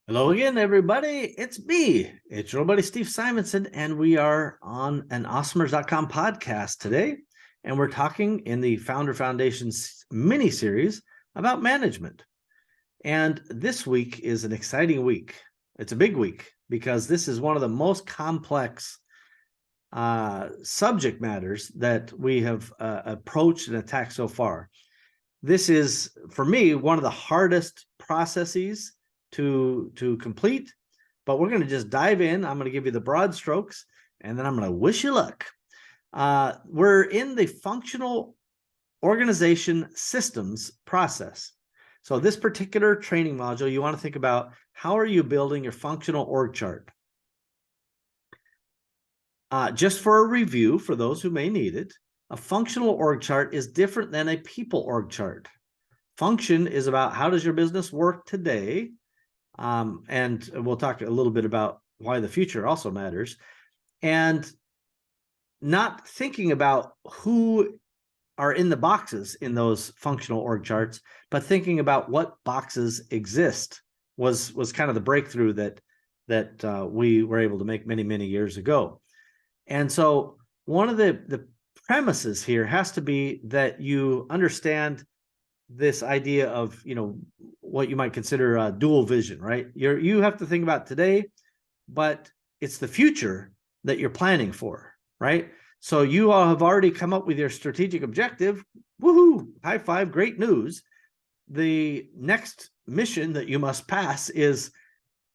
Hello again, everybody. It's me. It's your buddy, Steve Simonson, and we are on an Awesomers.com podcast today. And we're talking in the Founder Foundation's mini series about management. And this week is an exciting week. It's a big week because this is one of the most complex subject matters that we have approached and attacked so far. This is, for me, one of the hardest processes to complete, but we're going to just dive in. I'm going to give you the broad strokes, and then I'm going to wish you luck. We're in the functional organization systems process. So this particular training module, you want to think about how are you building your functional org chart? Just for a review, for those who may need it, a functional org chart is different than a people org chart. Function is about how does your business work today? And we'll talk a little bit about why the future also matters, and not thinking about who are in the boxes in those functional org charts, but thinking about what boxes exist was kind of the breakthrough that we were able to make many years ago. And so one of the premises here has to be that you understand this idea of, what you might consider dual vision, right? You have to think about today, but it's the future that you're planning for, right? So you all have already come up with your strategic objective. Woohoo! High five, great news. The next mission that you must pass is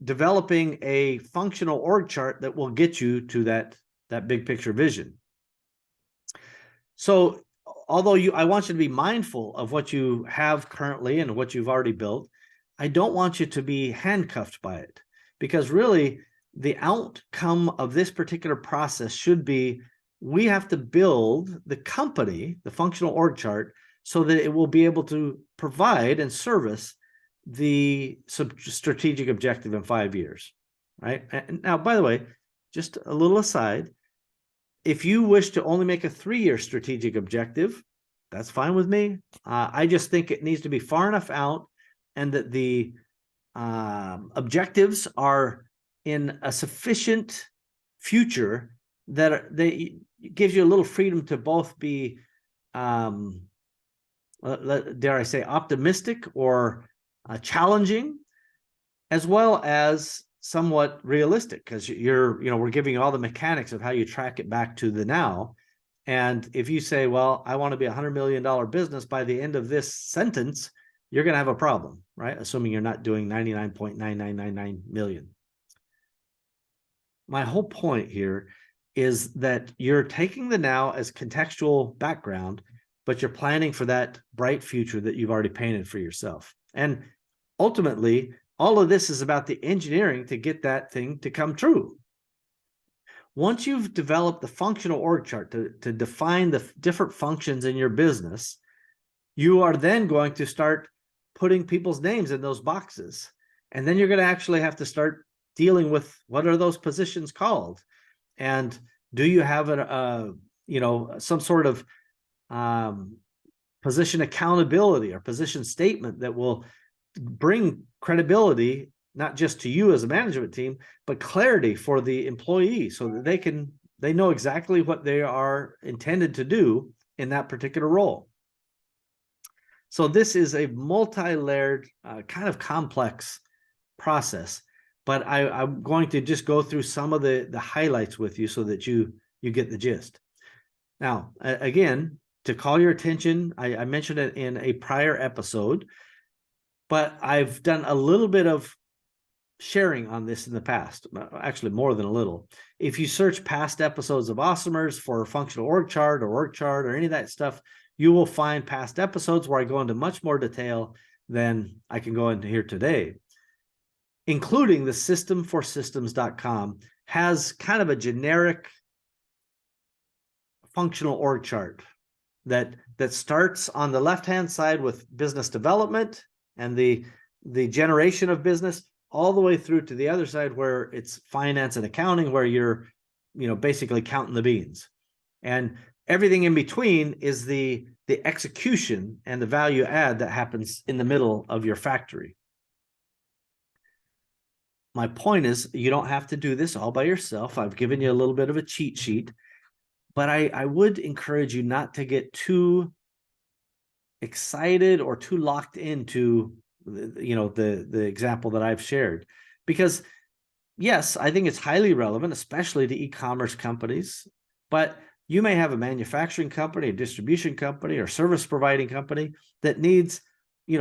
developing a functional org chart that will get you to that big picture vision. So although I want you to be mindful of what you have currently and what you've already built, I don't want you to be handcuffed by it, because really the outcome of this particular process should be we have to build the company, the functional org chart, so that it will be able to provide and service the strategic objective in 5 years, right? And now, by the way, just a little aside, if you wish to only make a 3-year strategic objective, that's fine with me. I just think it needs to be far enough out and that the objectives are in a sufficient future that they gives you a little freedom to both be, dare I say, optimistic or challenging, as well as somewhat realistic, because we're giving you all the mechanics of how you track it back to the now. And if you say, well, I want to be $100 million business by the end of this sentence, you're going to have a problem, right? Assuming you're not doing 99.9999 million. My whole point here is that you're taking the now as contextual background, but you're planning for that bright future that you've already painted for yourself. And ultimately, all of this is about the engineering to get that thing to come true. Once you've developed the functional org chart to define the different functions in your business, you are then going to start putting people's names in those boxes. And then you're going to actually have to start dealing with what are those positions called? And do you have some sort of position accountability or position statement that will bring credibility, not just to you as a management team, but clarity for the employee so that they know exactly what they are intended to do in that particular role. So this is a multi-layered, kind of complex process, but I'm going to just go through some of the highlights with you so that you get the gist. Now, again, to call your attention, I mentioned it in a prior episode, but I've done a little bit of sharing on this in the past, actually more than a little. If you search past episodes of Awesomers for functional org chart or any of that stuff, you will find past episodes where I go into much more detail than I can go into here today, including the systemforsystems.com has kind of a generic functional org chart that starts on the left-hand side with business development and the generation of business, all the way through to the other side where it's finance and accounting, where you're basically counting the beans, and everything in between is the execution and the value add that happens in the middle of your factory. my point is, you don't have to do this all by yourself. I've given you a little bit of a cheat sheet, but I would encourage you not to get too excited or too locked into the example that I've shared, because yes, I think it's highly relevant, especially to e-commerce companies, but you may have a manufacturing company, a distribution company, or service providing company that needs,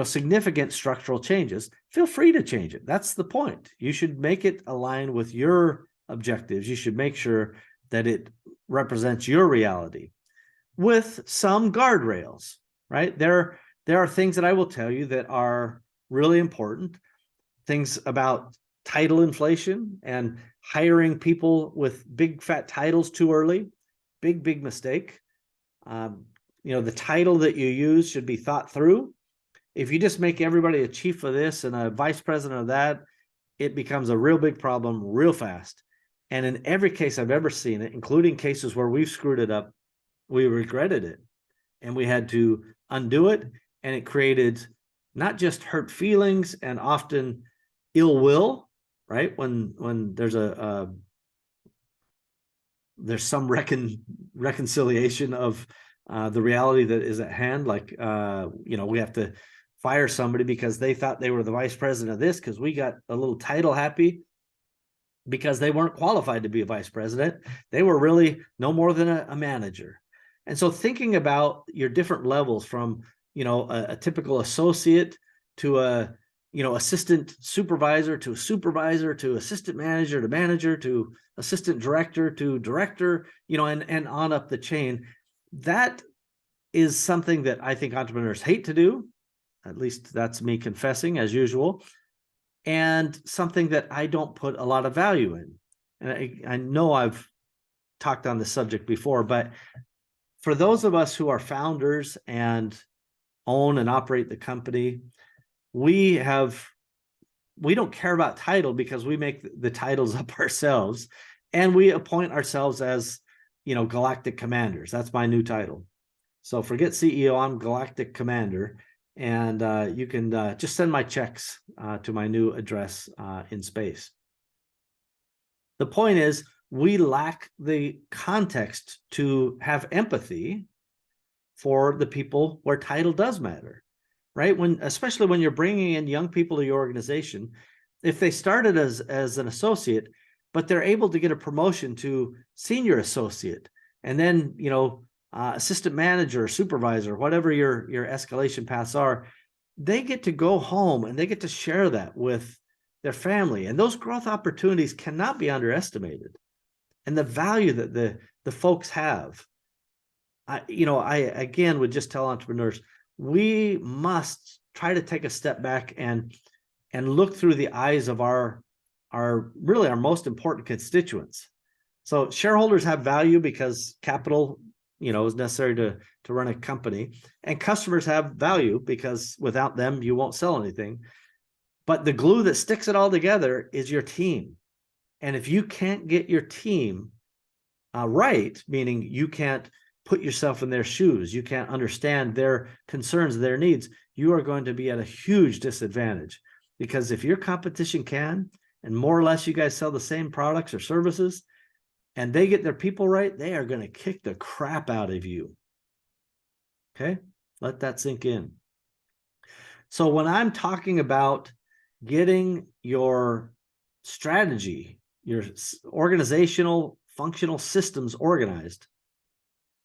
significant structural changes. Feel free to change it. That's the point. You should make it align with your objectives. You should make sure that it represents your reality with some guardrails, right? There are things that I will tell you that are really important, things about title inflation and hiring people with big fat titles too early. Big mistake. The title that you use should be thought through. If you just make everybody a chief of this and a vice president of that, it becomes a real big problem real fast. And in every case I've ever seen it, including cases where we've screwed it up, we regretted it and we had to undo it. And it created not just hurt feelings and often ill will, right? When there's there's some reconciliation of the reality that is at hand. Like, we have to fire somebody because they thought they were the vice president of this, because we got a little title happy because they weren't qualified to be a vice president. They were really no more than a manager. And so thinking about your different levels from, a typical associate to a, assistant supervisor to a supervisor to assistant manager to manager to assistant director to director, and on up the chain. That is something that I think entrepreneurs hate to do. At least that's me confessing, as usual, and something that I don't put a lot of value in. And I know I've talked on this subject before, but for those of us who are founders and own and operate the company, we don't care about title because we make the titles up ourselves, and we appoint ourselves as, galactic commanders. That's my new title. So forget CEO, I'm galactic commander. And you can just send my checks to my new address in space. The point is, we lack the context to have empathy for the people where title does matter, right? Especially when you're bringing in young people to your organization, if they started as an associate, but they're able to get a promotion to senior associate, and then, assistant manager, supervisor, whatever your escalation paths are, they get to go home and they get to share that with their family. And those growth opportunities cannot be underestimated. And the value that the folks have. I again would just tell entrepreneurs, we must try to take a step back and look through the eyes of our most important constituents. So shareholders have value because capital, is necessary to run a company, and customers have value because without them, you won't sell anything. But the glue that sticks it all together is your team. And if you can't get your team right, meaning you can't put yourself in their shoes, you can't understand their concerns, their needs, you are going to be at a huge disadvantage. Because if your competition can, and more or less you guys sell the same products or services, and they get their people right, they are going to kick the crap out of you. Okay? Let that sink in. So when I'm talking about getting your strategy, your organizational functional systems organized,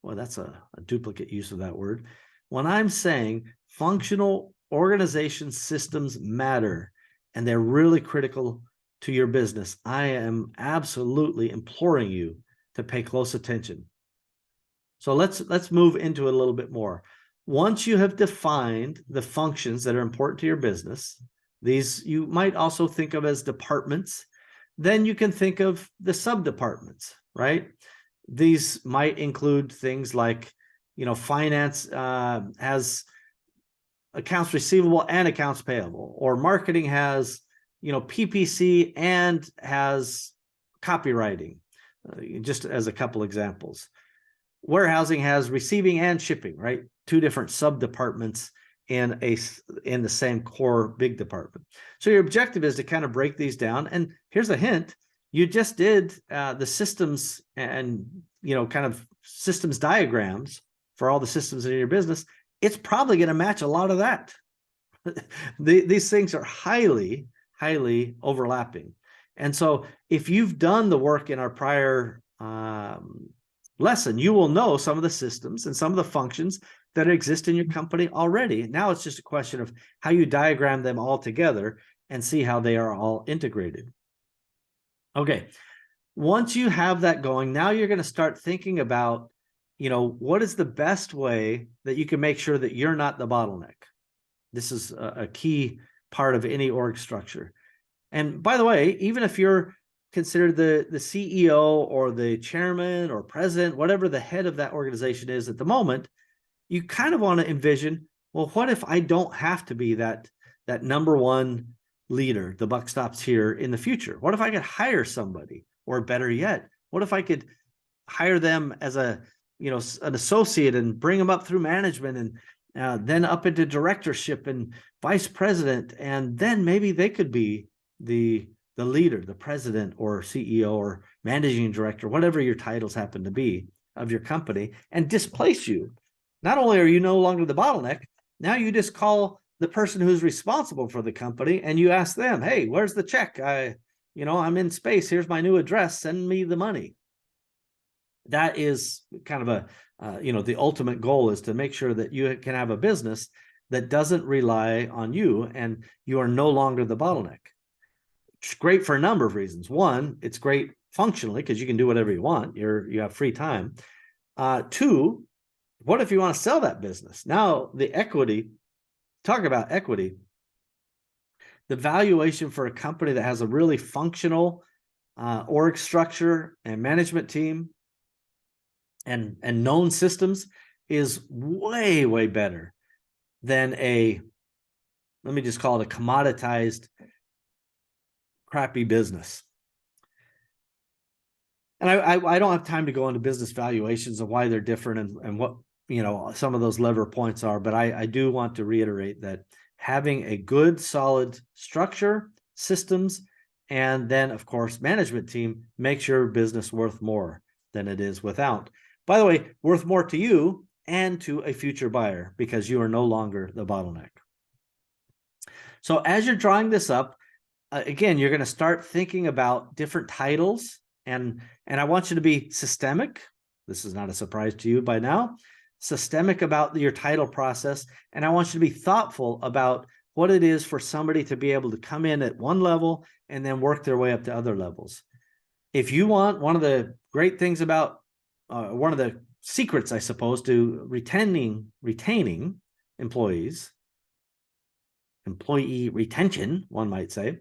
well, that's a duplicate use of that word. When I'm saying functional organization systems matter and they're really critical to your business, I am absolutely imploring you to pay close attention. So let's move into it a little bit more. Once you have defined the functions that are important to your business, these you might also think of as departments, then you can think of the sub-departments, right? These might include things like, finance has accounts receivable and accounts payable, or marketing has, PPC and has copywriting, just as a couple examples. Warehousing has receiving and shipping, right? Two different sub-departments in the same core big department. So your objective is to kind of break these down. And here's a hint: you just did the systems and kind of systems diagrams for all the systems in your business. It's probably going to match a lot of that. These things are highly overlapping. And so if you've done the work in our prior lesson, you will know some of the systems and some of the functions that exist in your company already. Now it's just a question of how you diagram them all together and see how they are all integrated. Okay, once you have that going, now you're going to start thinking about, what is the best way that you can make sure that you're not the bottleneck. This is a key part of any org structure. And by the way, even if you're considered the CEO or the chairman or president, whatever the head of that organization is at the moment, you kind of want to envision, well, what if I don't have to be that number one leader, the buck stops here in the future? What if I could hire somebody? Or better yet, what if I could hire them as an associate and bring them up through management and then up into directorship and vice president, and then maybe they could be the leader, the president or CEO or managing director, whatever your titles happen to be of your company, and displace you. Not only are you no longer the bottleneck, now you just call the person who's responsible for the company and you ask them, hey, where's the check? I'm in space. Here's my new address. Send me the money. That is kind of the ultimate goal, is to make sure that you can have a business that doesn't rely on you and you are no longer the bottleneck. It's great for a number of reasons. One, it's great functionally because you can do whatever you want. You have free time. Two, what if you want to sell that business? Now the equity, talk about equity. The valuation for a company that has a really functional org structure and management team and known systems is way, way better than let me just call it a commoditized, crappy business. And I don't have time to go into business valuations and why they're different and what some of those lever points are, but I do want to reiterate that having a good, solid structure, systems, and then, of course, management team makes your business worth more than it is without. By the way, worth more to you and to a future buyer because you are no longer the bottleneck. So as you're drawing this up, again, you're going to start thinking about different titles, and I want you to be systemic. This is not a surprise to you by now. Systemic about your title process, and I want you to be thoughtful about what it is for somebody to be able to come in at one level and then work their way up to other levels. If you want, one of the great things about one of the secrets, I suppose, to retaining employees, employee retention, one might say,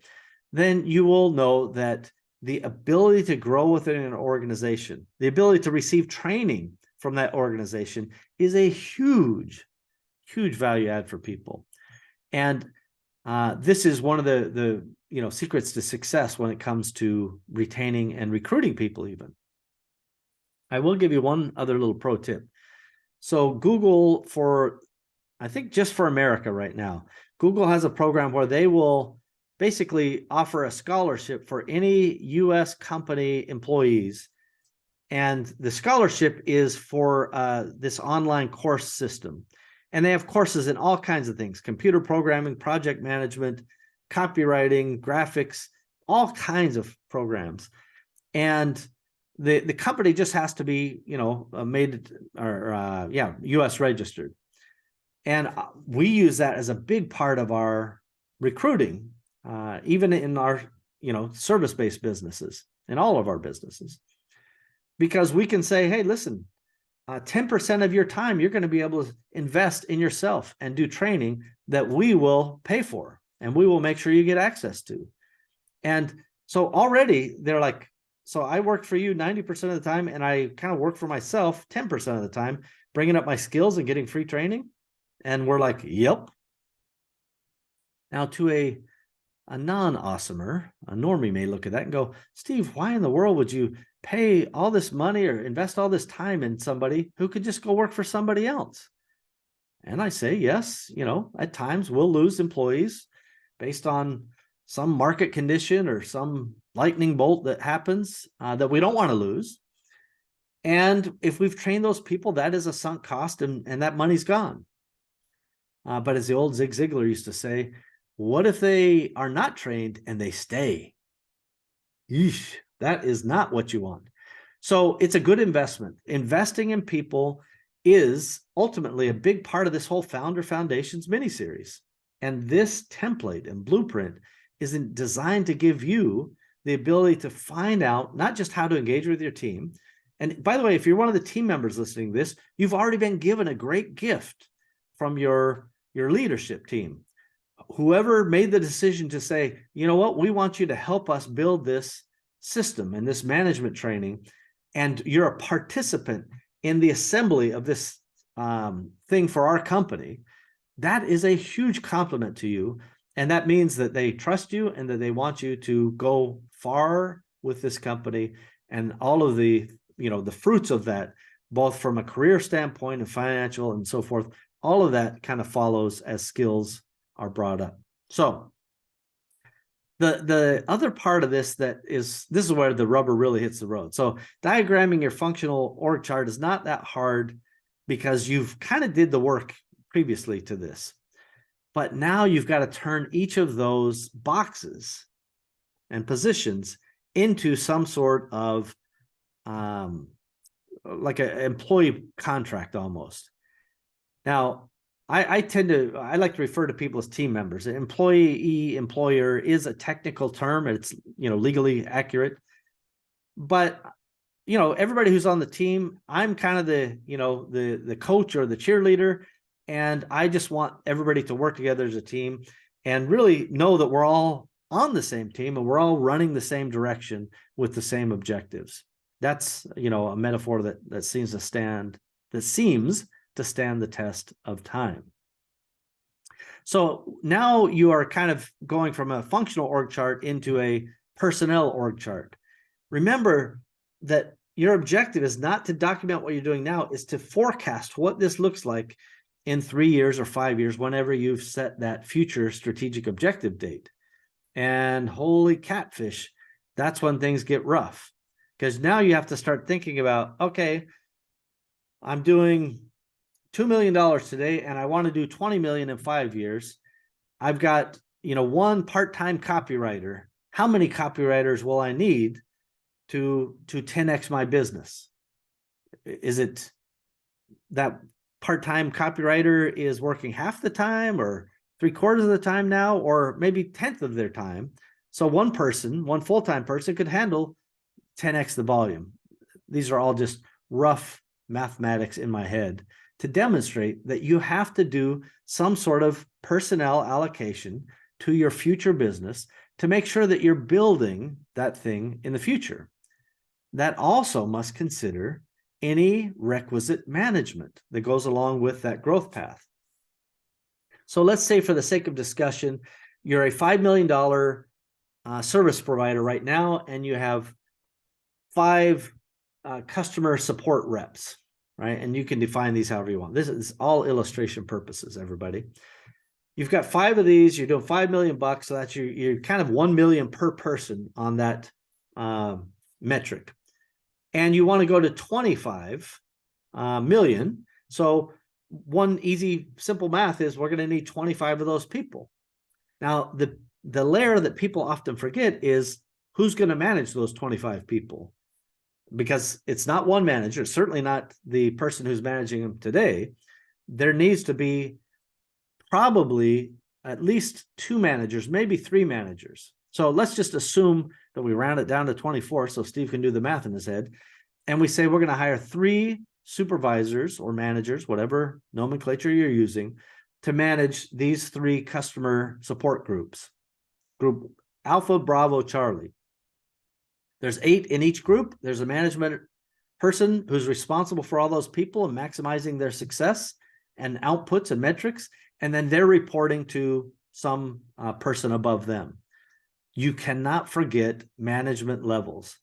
then you will know that the ability to grow within an organization, the ability to receive training from that organization is a huge value add for people. And this is one of the secrets to success when it comes to retaining and recruiting people even. I will give you one other little pro tip. So Google, I think just for America right now, Google has a program where they will basically offer a scholarship for any U.S. company employees. And the scholarship is for this online course system. And they have courses in all kinds of things: computer programming, project management, copywriting, graphics, all kinds of programs. And the company just has to be, U.S. registered. And we use that as a big part of our recruiting, even in our, service-based businesses, in all of our businesses. Because we can say, hey, listen, 10% of your time, you're going to be able to invest in yourself and do training that we will pay for and we will make sure you get access to. And so already they're like, so I work for you 90% of the time and I kind of work for myself 10% of the time, bringing up my skills and getting free training. And we're like, yep. Now to a non-awesomer, a normie may look at that and go, Steve, why in the world would you pay all this money or invest all this time in somebody who could just go work for somebody else? And I say, yes, at times we'll lose employees based on some market condition or some lightning bolt that happens that we don't want to lose. And if we've trained those people, that is a sunk cost, and that money's gone. But as the old Zig Ziglar used to say, what if they are not trained and they stay? Yeesh, that is not what you want. So it's a good investment. Investing in people is ultimately a big part of this whole Founder Foundations miniseries. And this template and blueprint is designed to give you the ability to find out not just how to engage with your team. And by the way, if you're one of the team members listening to this, you've already been given a great gift from your leadership team. Whoever made the decision to say, you know what, we want you to help us build this system and this management training, and you're a participant in the assembly of this thing for our company, that is a huge compliment to you. And that means that they trust you and that they want you to go far with this company, and all of the fruits of that, both from a career standpoint and financial and so forth, all of that kind of follows as skills are brought up. So the other part of this is where the rubber really hits the road. So diagramming your functional org chart is not that hard because you've kind of did the work previously to this. But now you've got to turn each of those boxes and positions into some sort of like an employee contract almost. Now, I like to refer to people as team members. Employee, employer is a technical term. It's, legally accurate. But, everybody who's on the team, I'm kind of the coach or the cheerleader. And I just want everybody to work together as a team and really know that we're all on the same team and we're all running the same direction with the same objectives. That's, a metaphor that seems to stand the test of time. So now you are kind of going from a functional org chart into a personnel org chart. Remember that your objective is not to document what you're doing now, is to forecast what this looks like in 3 years or 5 years, whenever you've set that future strategic objective date. And holy catfish, that's when things get rough. Because now you have to start thinking about, okay, I'm doing $2 million today, and I want to do 20 million in 5 years. I've got, one part-time copywriter. How many copywriters will I need to 10x my business? Is it that part-time copywriter is working half the time or 3/4 of the time now, or maybe 1/10 of their time? So one full-time person could handle 10x the volume. These are all just rough mathematics in my head to demonstrate that you have to do some sort of personnel allocation to your future business to make sure that you're building that thing in the future. That also must consider any requisite management that goes along with that growth path. So let's say, for the sake of discussion, you're a $5 million service provider right now, and you have 5 customer support reps. Right? And you can define these however you want. This is all illustration purposes, everybody. You've got 5 of these, you're doing $5 million, so that's you're kind of 1 million per person on that metric. And you want to go to 25 million. So one easy, simple math is we're going to need 25 of those people. Now, the layer that people often forget is who's going to manage those 25 people. Because it's not one manager, certainly not the person who's managing them today. There needs to be probably at least 2 managers, maybe 3 managers. So let's just assume that we round it down to 24 so Steve can do the math in his head. And we say we're going to hire 3 supervisors or managers, whatever nomenclature you're using, to manage these 3 customer support groups. Group Alpha, Bravo, Charlie. There's 8 in each group. There's a management person who's responsible for all those people and maximizing their success and outputs and metrics. And then they're reporting to some person above them. You cannot forget management levels.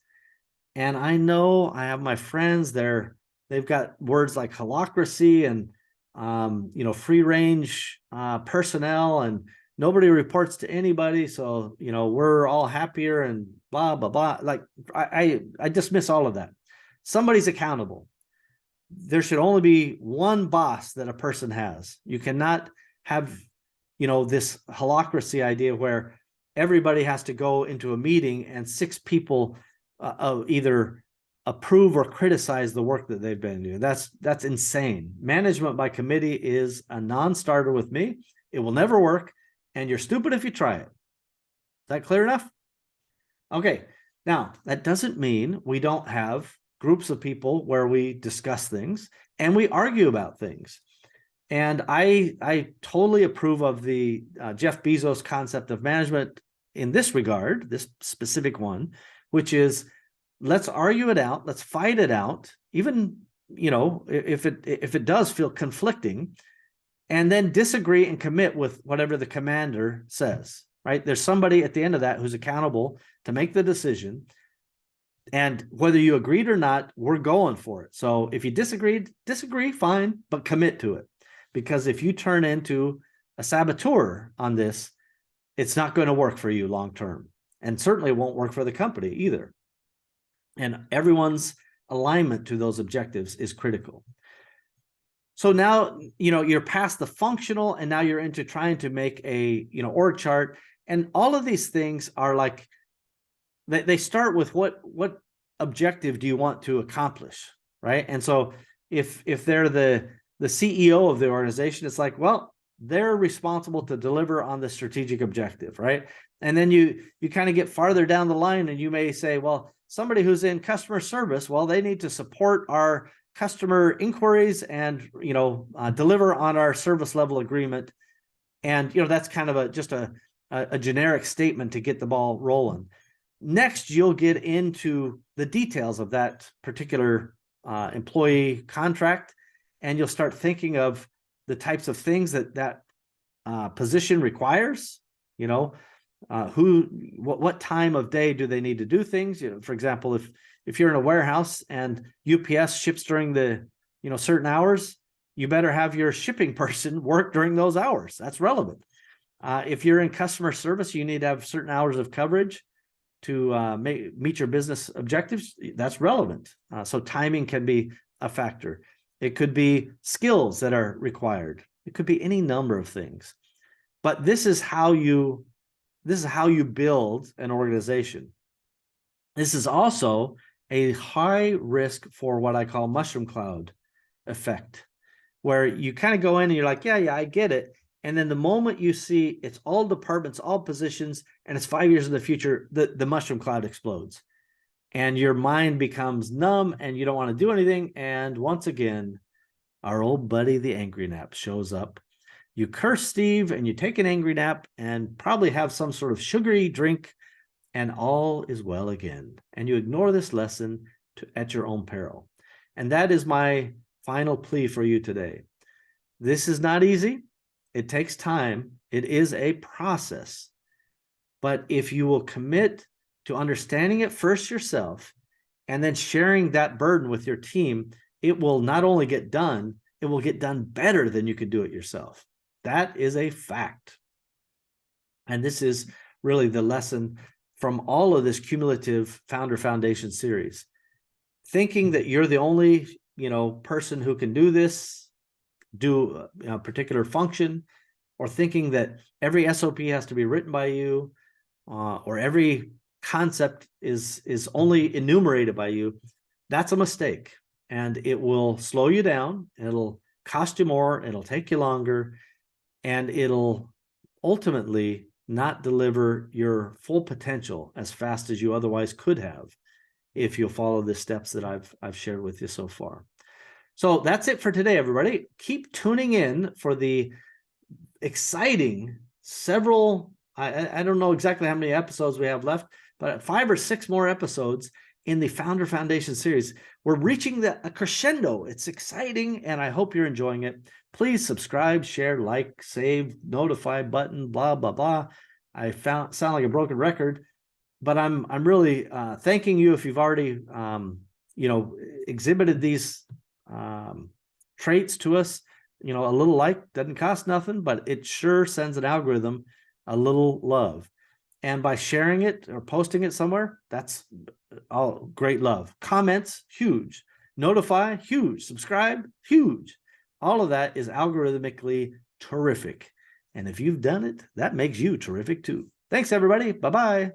And I know I have my friends there. They've got words like holacracy and free range personnel, and nobody reports to anybody. So, we're all happier and blah, blah, blah. Like I dismiss all of that. Somebody's accountable. There should only be one boss that a person has. You cannot have, this holacracy idea where everybody has to go into a meeting and 6 people either approve or criticize the work that they've been doing. That's insane. Management by committee is a non-starter with me. It will never work, and you're stupid if you try it. Is that clear enough? Okay. Now, that doesn't mean we don't have groups of people where we discuss things and we argue about things. And I totally approve of the Jeff Bezos concept of management in this regard, this specific one, which is, let's argue it out, let's fight it out, even if it does feel conflicting, and then disagree and commit with whatever the commander says. Right? There's somebody at the end of that who's accountable to make the decision. And whether you agreed or not, we're going for it. So if you disagree, fine, but commit to it. Because if you turn into a saboteur on this, it's not going to work for you long term, and certainly won't work for the company either. And everyone's alignment to those objectives is critical. So now, you're past the functional, and now you're into trying to make a, org chart. And all of these things are like, they start with what objective do you want to accomplish, right? And so if they're the CEO of the organization, it's like, well, they're responsible to deliver on the strategic objective, right? And then you kind of get farther down the line, and you may say, well, somebody who's in customer service, well, they need to support our customer inquiries and deliver on our service level agreement. And that's kind of just a generic statement to get the ball rolling. Next, you'll get into the details of that particular employee contract, and you'll start thinking of the types of things that position requires. What time of day do they need to do things? For example, if you're in a warehouse and UPS ships during the certain hours, you better have your shipping person work during those hours. That's relevant. If you're in customer service, you need to have certain hours of coverage to meet your business objectives. That's relevant. So timing can be a factor. It could be skills that are required. It could be any number of things. But this is how you build an organization. This is also a high risk for what I call mushroom cloud effect, where you kind of go in and you're like, yeah, I get it. And then the moment you see it's all departments, all positions, and it's 5 years in the future, the mushroom cloud explodes. And your mind becomes numb and you don't want to do anything. And once again, our old buddy, the angry nap, shows up. You curse Steve and you take an angry nap and probably have some sort of sugary drink, and all is well again. And you ignore this lesson at your own peril. And that is my final plea for you today. This is not easy. It takes time. It is a process. But if you will commit to understanding it first yourself and then sharing that burden with your team, it will not only get done, it will get done better than you could do it yourself. That is a fact. And this is really the lesson from all of this cumulative Founder Foundation series. Thinking that you're the only, person who can do this, do a particular function, or thinking that every SOP has to be written by you, or every concept is only enumerated by you, that's a mistake. And it will slow you down. It'll cost you more. It'll take you longer. And it'll ultimately not deliver your full potential as fast as you otherwise could have if you'll follow the steps that I've shared with you so far. So that's it for today, everybody. Keep tuning in for the exciting several, I don't know exactly how many episodes we have left, but 5 or 6 more episodes in the Founder Foundation series. We're reaching a crescendo. It's exciting, and I hope you're enjoying it. Please subscribe, share, like, save, notify button, blah, blah, blah. I sound like a broken record, but I'm really thanking you if you've already, exhibited these traits to us. you know, a little like doesn't cost nothing, but it sure sends an algorithm a little love. And by sharing it or posting it somewhere, that's all great love. Comments, huge. Notify, huge. Subscribe, huge. All of that is algorithmically terrific. And if you've done it, that makes you terrific too. Thanks, everybody. Bye-bye.